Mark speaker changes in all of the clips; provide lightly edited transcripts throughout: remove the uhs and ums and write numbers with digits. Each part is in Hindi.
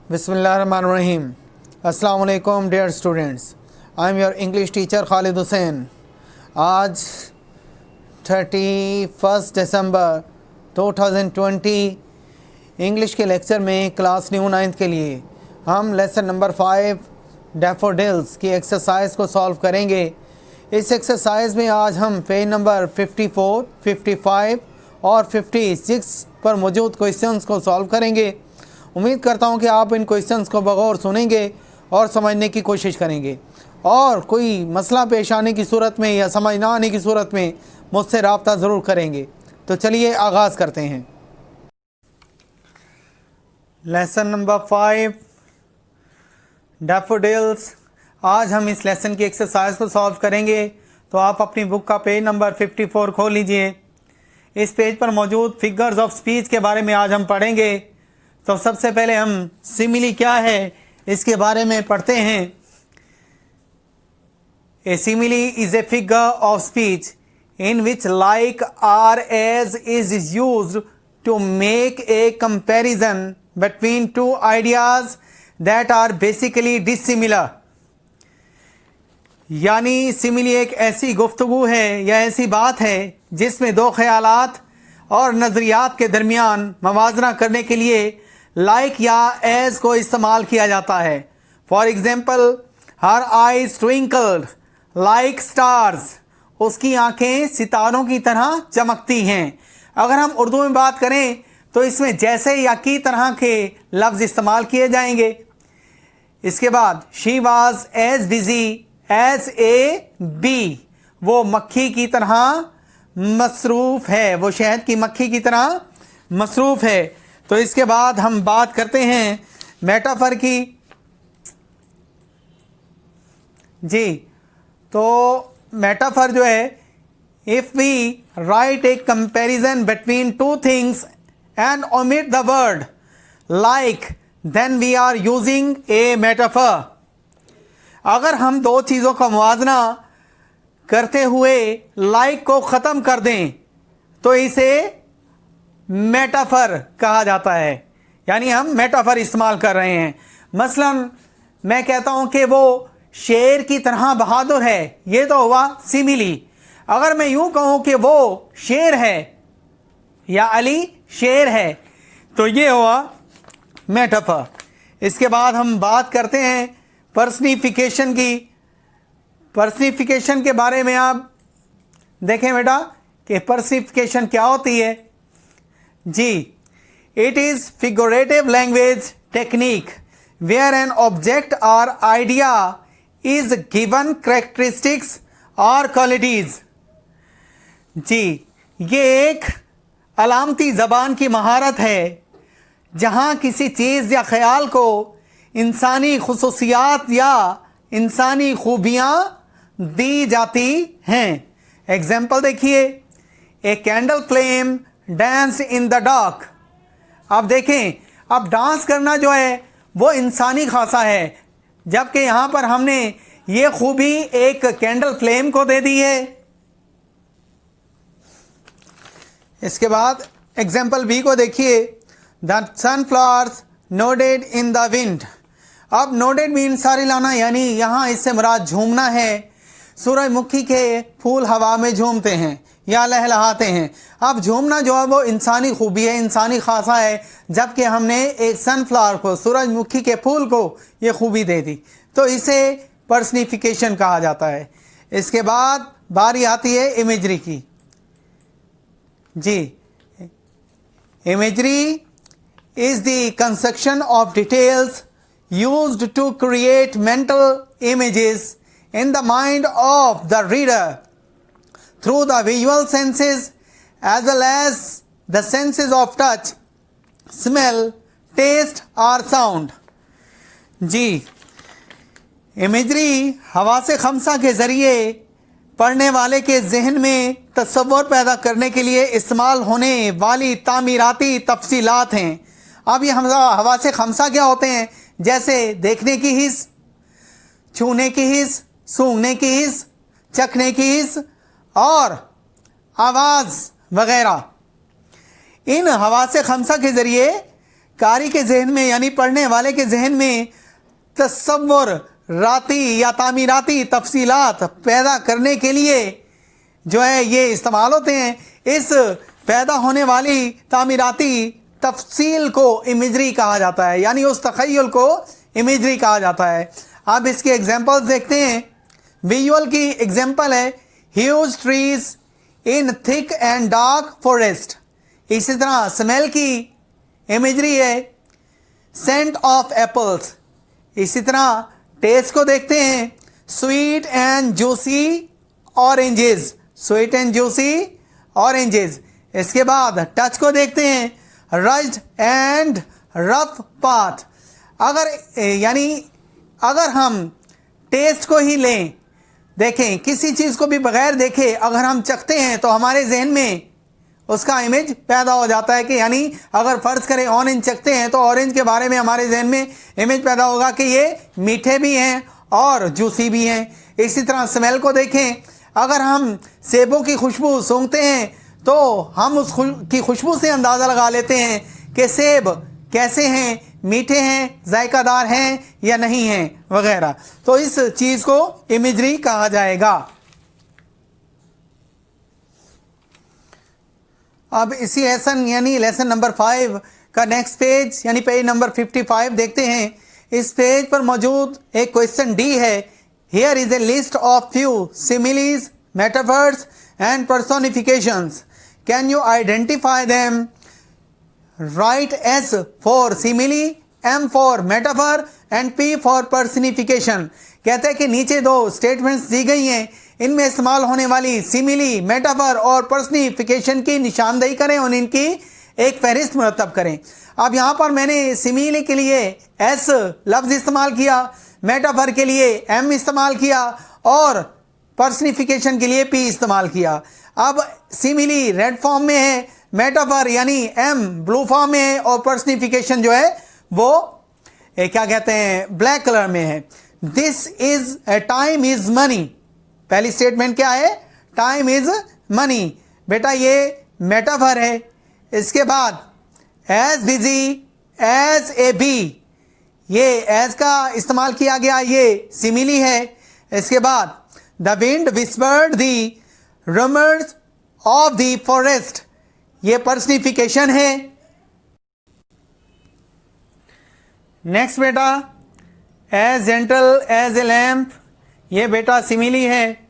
Speaker 1: बिस्मिल्लाहिर्रहमानिर्रहीम। अस्सलाम वालेकुम dear students, I am your English teacher Khalid Hussain. आज 31 दिसंबर 2020 इंग्लिश के लेक्चर में क्लास न्यू 9th के लिए हम लेसन नंबर 5 डैफोडिल्स की एक्सरसाइज को सॉल्व करेंगे। इस एक्सरसाइज में आज हम पेज नंबर 54, 55 और 56 पर मौजूद क्वेश्चंस को सॉल्व करेंगे। उम्मीद करता हूं कि आप इन क्वेश्चंस को बगौर सुनेंगे और समझने की कोशिश करेंगे, और कोई मसला पेश आने की सूरत में या समझ ना आने की सूरत में मुझसे रब्ता ज़रूर करेंगे। तो चलिए आगाज़ करते हैं। Lesson number 5 daffodils. आज हम इस लेसन की एक्सरसाइज को सॉल्व करेंगे। तो आप अपनी बुक का पेज नंबर 54 खोल लीजिए। इस पेज पर मौजूद फिगर्स ऑफ स्पीच के बारे में आज हम पढ़ेंगे। तो सबसे पहले हम सिमिली क्या है इसके बारे में पढ़ते हैं। A simile is a figure of speech in which like or as is used to make a comparison between two ideas that are basically dissimilar. यानी सिमिली एक ऐसी गुफ्तगू है या ऐसी बात है जिसमें दो ख्यालात और नज़रियात के दरमियान मवाजना करने के लिए लाइक या एज को इस्तेमाल किया जाता है। For example, her eyes twinkled like stars. उसकी आंखें सितारों की तरह चमकती हैं। अगर हम उर्दू में बात करें तो इसमें जैसे या की तरह के लफ्ज़ इस्तेमाल किए जाएंगे। इसके बाद she was as busy as a bee. वो मक्खी की तरह मसरूफ़ है, वो शहद की मक्खी की तरह मसरूफ़ है। तो इसके बाद हम बात करते हैं मेटाफर की। जी, तो मेटाफर जो है, if we write a comparison between two things and omit the word like, then we are using a metaphor. अगर हम दो चीज़ों का मुवाजना करते हुए लाइक को ख़त्म कर दें तो इसे मेटाफर कहा जाता है। यानी हम मेटाफर इस्तेमाल कर रहे हैं। मसलन मैं कहता हूं कि वो शेर की तरह बहादुर है, ये तो हुआ सिमिली। अगर मैं यूं कहूं कि वो शेर है या अली शेर है तो ये हुआ मेटाफर। इसके बाद हम बात करते हैं पर्सनिफिकेशन की। पर्सनिफिकेशन के बारे में आप देखें बेटा कि पर्सनिफिकेशन क्या होती है। जी, it is figurative language technique where an object और आइडिया इज गिवन कैरेक्टरिस्टिक्स और क्वालिटीज। जी, ये एक अलामती ज़बान की महारत है जहाँ किसी चीज़ या ख्याल को इंसानी खुसूसियात या इंसानी खूबियाँ दी जाती हैं। एग्जाम्पल देखिए, a candle flame dance in the dark. अब देखें, अब डांस करना जो है वो इंसानी खासा है, जबकि यहाँ पर हमने ये खूबी एक कैंडल फ्लेम को दे दी है। इसके बाद एग्जाम्पल बी को देखिए, the sunflowers nodded in the wind. अब नोडेड मीन सारी लाना, यानी यहाँ इससे मुराद झूमना है। सूरजमुखी के फूल हवा में झूमते हैं या लहलहाते हैं। अब झूमना जो है वो इंसानी खूबी है, इंसानी खासा है, जबकि हमने एक सनफ्लावर को, सूरजमुखी के फूल को ये खूबी दे दी, तो इसे पर्सनिफिकेशन कहा जाता है। इसके बाद बारी आती है इमेजरी की। जी, imagery is the construction of details used to create mental images in the mind of the reader through the visual senses as well as the senses of touch, smell, taste or sound. जी, इमेजरी हवासे खमसा के ज़रिए पढ़ने वाले के जहन में तस्वुर पैदा करने के लिए इस्तेमाल होने वाली तामीराती तफसीलात हैं। अब ये हवासे खमसा क्या होते हैं? जैसे देखने की हिस्स, छूने की हिस्स, सूंघने की हिस्स, चखने की हिस्स और आवाज़ वगैरह। इन हवासे खमसा के ज़रिए कारी के जहन में यानी पढ़ने वाले के जहन में तसव्वुर राती या तामीराती तफसीलात पैदा करने के लिए जो है ये इस्तेमाल होते हैं। इस पैदा होने वाली तामीराती तफसील को इमेजरी कहा जाता है, यानी उस तख़य्युल को इमेजरी कहा जाता है। अब इसके एग्जांपल्स देखते हैं। विजुअल की एग्जांपल है huge trees in thick and dark forest. इसी तरह स्मेल की इमेजरी है सेंट ऑफ एप्पल्स। इसी तरह टेस्ट को देखते हैं sweet and juicy oranges, sweet and juicy oranges. इसके बाद टच को देखते हैं रज्ड एंड रफ पाथ। अगर हम टेस्ट को ही लें, देखें किसी चीज़ को भी बगैर देखे अगर हम चखते हैं तो हमारे जहन में उसका इमेज पैदा हो जाता है कि यानी अगर फ़र्ज़ करें ऑरेंज चखते हैं तो ऑरेंज के बारे में हमारे जहन में इमेज पैदा होगा कि ये मीठे भी हैं और जूसी भी हैं। इसी तरह स्मेल को देखें, अगर हम सेबों की खुशबू सूंघते हैं तो हम उस की खुशबू से अंदाज़ा लगा लेते हैं कि सेब कैसे हैं, मीठे हैं, जायकादार हैं या नहीं हैं वगैरह। तो इस चीज़ को इमेजरी कहा जाएगा। अब इसी लेसन यानी लेसन नंबर 5 का नेक्स्ट पेज यानी पेज नंबर 55 देखते हैं। इस पेज पर मौजूद एक क्वेश्चन डी है। Here is a list of few similes, metaphors and personifications. Can you identify them? Right S for simile, M for metaphor and P for personification. कहते हैं कि नीचे दो स्टेटमेंट्स दी गई हैं, इनमें इस्तेमाल होने वाली सिमिली, मेटाफर और पर्सनिफिकेशन की निशानदेही करें और इनकी एक फहरिस्त मुरतब करें। अब यहाँ पर मैंने सिमिली के लिए एस लफ्ज़ इस्तेमाल किया, मेटाफर के लिए एम इस्तेमाल किया और पर्सनिफिकेशन के लिए पी इस्तेमाल किया। अब सिमिली रेड फॉर्म में है, मेटाफर यानी एम ब्लू फॉर्म में है और पर्सनिफिकेशन जो है वो क्या कहते हैं ब्लैक कलर में है। This is a time is money. पहली स्टेटमेंट क्या है? Time is money. बेटा ये मेटाफर है। इसके बाद as busy as a bee, ये एज का इस्तेमाल किया गया, ये सिमिली है। इसके बाद the wind whispered the rumors of the forest, ये पर्सनिफिकेशन है। नेक्स्ट बेटा as gentle as a lamp, ये बेटा सिमिली है।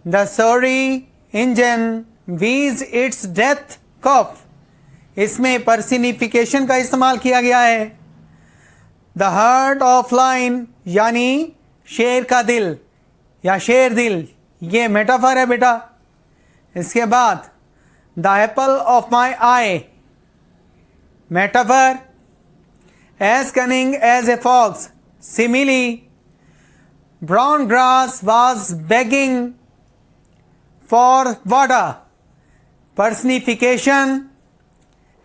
Speaker 1: The sorry engine wheezed its death cough, इसमें पर्सनिफिकेशन का इस्तेमाल किया गया है। द हार्ट ऑफ लाइन यानी शेर का दिल या शेर दिल, ये मेटाफर है बेटा। इसके बाद the apple of my eye, metaphor. As cunning as a fox, simile. Brown grass was begging for water, personification.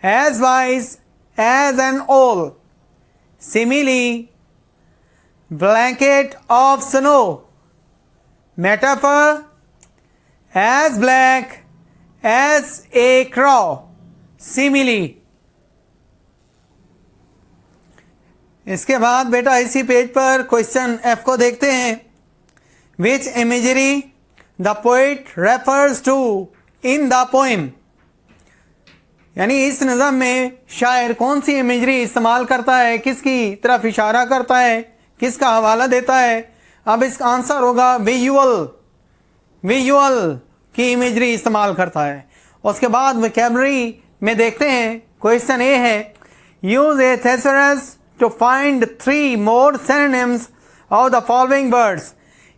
Speaker 1: As wise as an owl, simile. Blanket of snow, metaphor. As black as a crow, simile. इसके बाद बेटा इसी पेज पर क्वेश्चन एफ को देखते हैं। Which imagery the poet refers to in the poem, यानी इस नज़म में शायर कौन सी इमेजरी इस्तेमाल करता है, किसकी तरफ इशारा करता है, किसका हवाला देता है। अब इसका आंसर होगा विजुअल, विजुअल की इमेजरी इस्तेमाल करता है। उसके बाद वोकैबुलरी में देखते हैं। क्वेश्चन ए है use a thesaurus to find 3 more synonyms of the following words.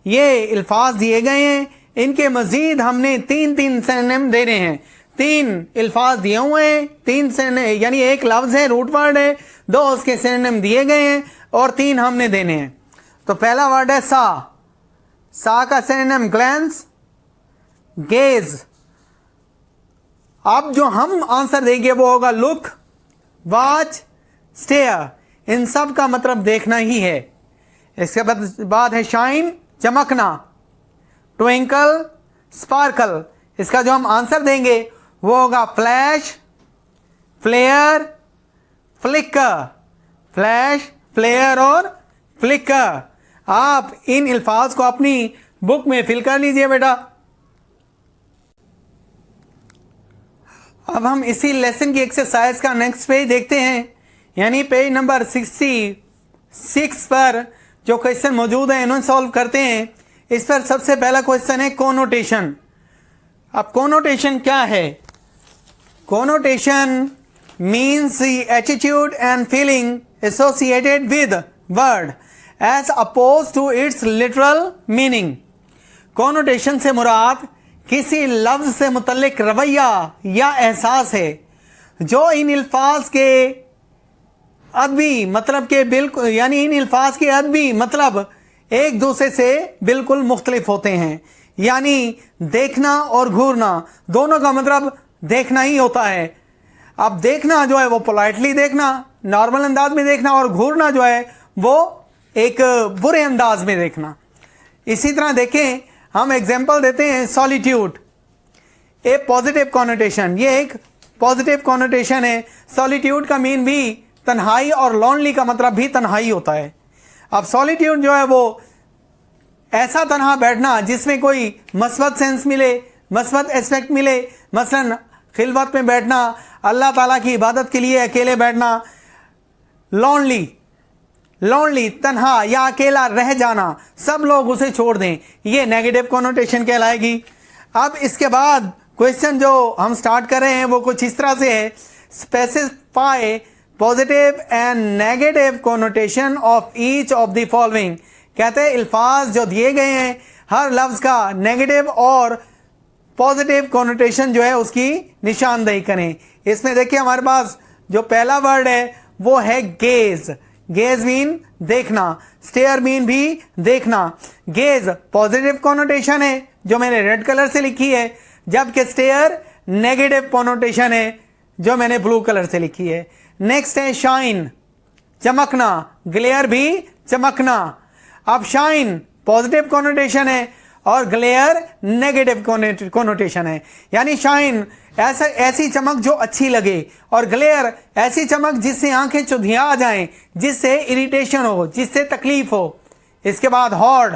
Speaker 1: ये अल्फाज दिए गए हैं, इनके मज़ीद हमने 3 सिनोनिम देने हैं। 3 अल्फाज दिए हुए हैं, 3 सिनोनिम यानी एक लफ्ज़ है, रूट वर्ड है, 2 उसके सिनोनिम दिए गए हैं और 3 हमने देने हैं। तो पहला वर्ड है सा, सा का सिनोनिम ग्लैंस, गेज। अब जो हम आंसर देंगे वो होगा लुक, वॉच, स्टेयर। इन सब का मतलब देखना ही है। इसके बाद है शाइन, चमकना, ट्विंकल, स्पार्कल। इसका जो हम आंसर देंगे वो होगा flash, flare, flicker, flash, flare और फ्लिकर। आप इन अल्फाज को अपनी बुक में फिल कर लीजिए बेटा। अब हम इसी लेसन की एक्सरसाइज का नेक्स्ट पेज देखते हैं, यानी पेज नंबर 66 पर जो क्वेश्चन मौजूद है इन्हें सॉल्व करते हैं। इस पर सबसे पहला क्वेश्चन है कोनोटेशन। अब कोनोटेशन क्या है? Connotation means the attitude and feeling associated with word as opposed to its literal meaning। Connotation से मुराद किसी लफ्ज से मुतल्लिक रवैया या एहसास है जो इन अल्फाज के अदबी मतलब के बिल्कुल, यानी इन अल्फाज के अदबी मतलब एक दूसरे से बिल्कुल मुख्तलिफ होते हैं। यानी देखना और घूरना दोनों का मतलब देखना ही होता है। अब देखना जो है वो पोलाइटली देखना, नॉर्मल अंदाज में देखना, और घूरना जो है वो एक बुरे अंदाज में देखना। इसी तरह देखें, हम एग्जांपल देते हैं सॉलिट्यूड, ए पॉजिटिव कॉनोटेशन, ये एक पॉजिटिव कॉनोटेशन है। सॉलिट्यूड का मीन भी तन्हाई और लॉनली का मतलब भी तन्हाई होता है। अब सॉलिट्यूड जो है वो ऐसा तन्हा बैठना जिसमें कोई मस्बत सेंस मिले, मस्बत एस्पेक्ट मिले, मसलन खिलवत में बैठना, अल्लाह ताला की इबादत के लिए अकेले बैठना। लॉनली तन्हा या अकेला रह जाना, सब लोग उसे छोड़ दें, ये नेगेटिव कॉनोटेशन कहलाएगी। अब इसके बाद क्वेश्चन जो हम स्टार्ट कर रहे हैं वो कुछ इस तरह से है, specify positive and negative connotation of each of the following. कहते हैं अल्फाज जो दिए गए हैं हर लफ्ज़ का नेगेटिव और पॉजिटिव कॉनोटेशन जो है उसकी निशानदेही करें। इसमें देखिए हमारे पास जो पहला वर्ड है वो है गेज। गेज मीन देखना, स्टेयर मीन भी देखना। गेज पॉजिटिव कॉनोटेशन है जो मैंने रेड कलर से लिखी है, जबकि स्टेयर नेगेटिव कॉनोटेशन है जो मैंने ब्लू कलर से लिखी है। नेक्स्ट है शाइन, चमकना, ग्लेयर भी चमकना। अब शाइन पॉजिटिव कॉनोटेशन है और ग्लेयर नेगेटिव कॉनोटेशन है, यानी शाइन ऐसी चमक जो अच्छी लगे, और ग्लेयर ऐसी चमक जिससे आंखें चुधिया आ जाएं, जिससे इरिटेशन हो, जिससे तकलीफ हो। इसके बाद हॉर्ड,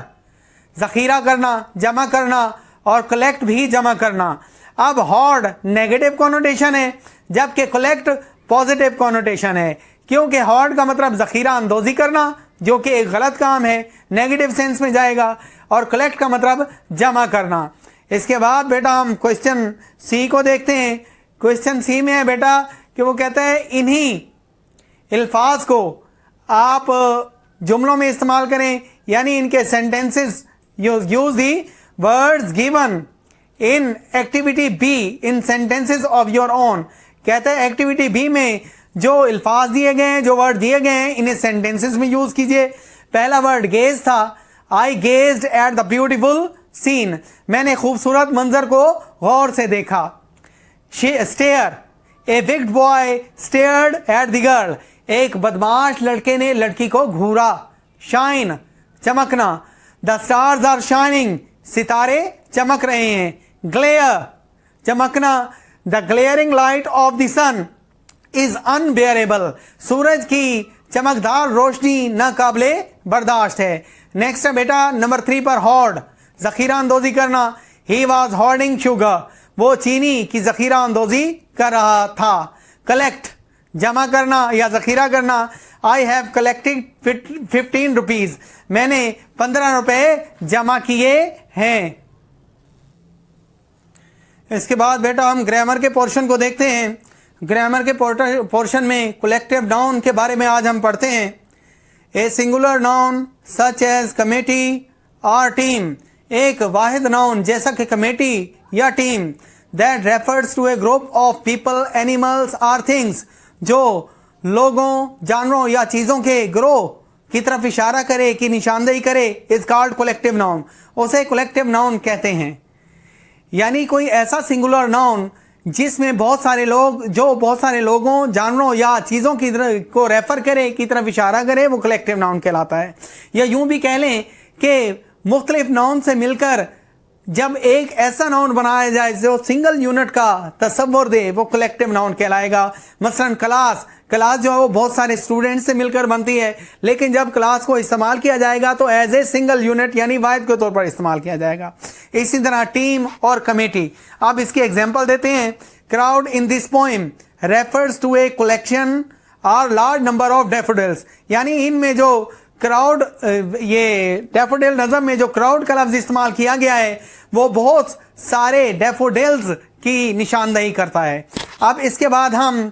Speaker 1: ज़ख़ीरा करना, जमा करना, और कलेक्ट भी जमा करना। अब हॉर्ड नेगेटिव कॉनोटेशन है जबकि कलेक्ट पॉजिटिव कॉनोटेशन है, क्योंकि हॉर्ड का मतलब ज़ख़ीरा अंदोज़ी करना जो कि एक गलत काम है, नेगेटिव सेंस में जाएगा, और कलेक्ट का मतलब जमा करना। इसके बाद बेटा हम क्वेश्चन सी को देखते हैं। क्वेश्चन सी में है बेटा कि वो कहता है इन्हीं अल्फाज को आप जुमलों में इस्तेमाल करें, यानी इनके sentences use the words given in activity be in sentences of your own. कहता है एक्टिविटी बी में जो अल्फाज दिए गए हैं, जो वर्ड दिए गए हैं, इन्हें सेंटेंसेस में यूज कीजिए। पहला वर्ड गेज था, I gazed at the beautiful scene, मैंने खूबसूरत मंजर को गौर से देखा। Stare, a wicked boy stared at the girl, एक बदमाश लड़के ने लड़की को घूरा। शाइन, चमकना, द स्टार्स आर शाइनिंग, सितारे चमक रहे हैं। ग्लेयर, चमकना, the glaring light of the sun is unbearable, सूरज की चमकदार रोशनी नाकाबिले बर्दाश्त है। नेक्स्ट है बेटा नंबर 3 पर हॉर्ड, ज़ख़ीरा अंदोज़ी करना। ही वॉज हॉर्डिंग शुगर, वो चीनी की ज़ख़ीरा अंदोज़ी कर रहा था। कलेक्ट, जमा करना या ज़ख़ीरा करना। आई हैव कलेक्टेड 15 रुपीज़, मैंने 15 रुपये जमा किए हैं। इसके बाद बेटा हम ग्रामर के पोर्शन को देखते हैं। ग्रामर के पोर्शन में कलेक्टिव नाउन के बारे में आज हम पढ़ते हैं। A singular noun such as committee और टीम, एक वाहिद नाउन जैसा कि कमेटी या team. That refers to a group of people, animals और थिंग्स, जो लोगों, जानवरों या चीज़ों के ग्रोह की तरफ इशारा करे, की निशानदेही करे, इज कॉल्ड कलेक्टिव नाउन, उसे कलेक्टिव नाउन कहते हैं। यानी कोई ऐसा सिंगुलर नाउन जिसमें बहुत सारे लोग, जो बहुत सारे लोगों, जानवरों या चीज़ों की को रेफर करे, की तरफ इशारा करे, वो कलेक्टिव नाउन कहलाता है। या यूं भी कह लें कि मुख्तलिफ नाउन से मिलकर जब एक ऐसा नाउन बनाया जाए जो सिंगल यूनिट का तस्वर दे वो कलेक्टिव नाउन कहलाएगा। मसलन क्लास, क्लास जो है वो बहुत सारे स्टूडेंट्स से मिलकर बनती है, लेकिन जब क्लास को इस्तेमाल किया जाएगा तो एज ए सिंगल यूनिट यानी वाहिद के तौर पर इस्तेमाल किया जाएगा। इसी तरह टीम और कमेटी। अब इसकी एग्जाम्पल देते हैं। Crowd in this poem refers to a collection और लार्ज नंबर ऑफ डैफोडिल्स, यानी इनमें जो क्राउड, ये डैफोडिल नज़म में जो क्राउड का लफ्ज़ इस्तेमाल किया गया है वो बहुत सारे डैफोडिल्स की निशानदही करता है। अब इसके बाद हम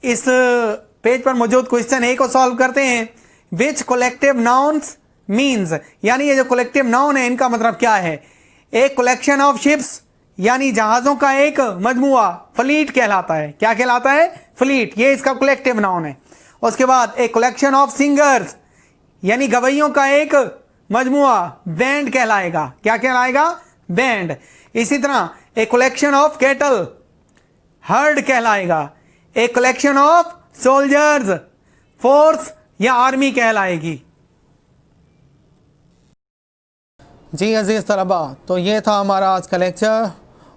Speaker 1: इस पेज पर मौजूद क्वेश्चन ए को सॉल्व करते हैं। विच कलेक्टिव नाउन्स मीन्स, यानी ये जो कलेक्टिव नाउन है इनका मतलब क्या है। एक कलेक्शन ऑफ शिप्स यानी जहाज़ों का एक मजमुआ फ्लीट कहलाता है। क्या कहलाता है? फ्लीट, ये इसका कलेक्टिव नाउन है। उसके बाद एक कलेक्शन ऑफ सिंगर्स यानी गवैयों का एक मजमुआ बैंड कहलाएगा। क्या कहलाएगा? बैंड। इसी तरह एक कलेक्शन ऑफ कैटल हर्ड कहलाएगा। एक कलेक्शन ऑफ सोल्जर्स फोर्स या आर्मी कहलाएगी। जी अजीज़ तलबा, तो ये था हमारा आज का लेक्चर।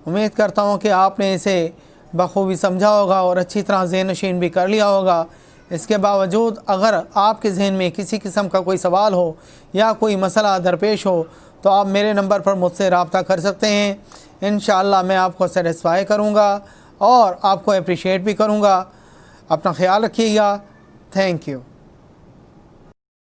Speaker 1: उम्मीद करता हूँ कि आपने इसे बखूबी समझा होगा और अच्छी तरह ज़हन नशीन भी कर लिया होगा। इसके बावजूद अगर आपके जहन में किसी किस्म का कोई सवाल हो या कोई मसला दरपेश हो तो आप मेरे नंबर पर मुझसे रब्ता कर सकते हैं। इंशाअल्लाह मैं आपको सेटिस्फाई करूँगा और आपको अप्रिशिएट भी करूँगा। अपना ख्याल रखिएगा। Thank you.